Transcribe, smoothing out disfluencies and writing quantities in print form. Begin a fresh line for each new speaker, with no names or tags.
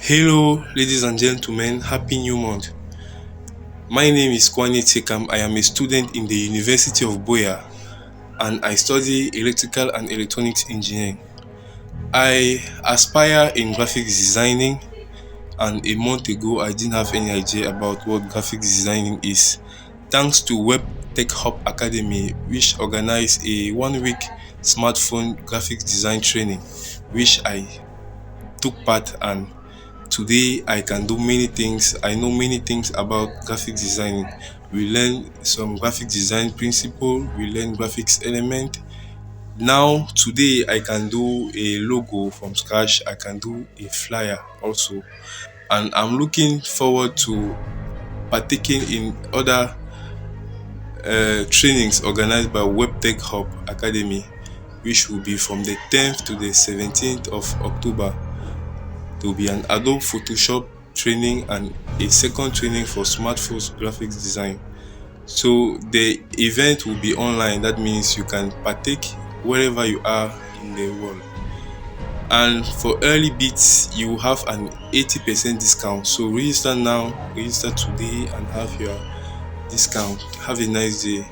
Hello, ladies and gentlemen, happy new month. My name is Tiekam. I am a student in the University of Boya and I study electrical and electronics engineering. I aspire in graphics designing, and a month ago I didn't have any idea about what graphics designing is. Thanks to WepTech Academy, which organized a 1 week smartphone graphics design training, which I took part, and today I can do many things. I know many things about graphic designing. We learn some graphic design principle, we learn graphics element. Now today I can do a logo from scratch, I can do a flyer also. And I'm looking forward to partaking in other trainings organized by WepTech Academy, which will be from the 10th to the 17th of October. There will be an Adobe Photoshop training and a second training for smartphones graphics design. So the event will be online. That means you can partake wherever you are in the world. And for early bits, you will have an 80% discount. So register now, register today, and have your discount. Have a nice day.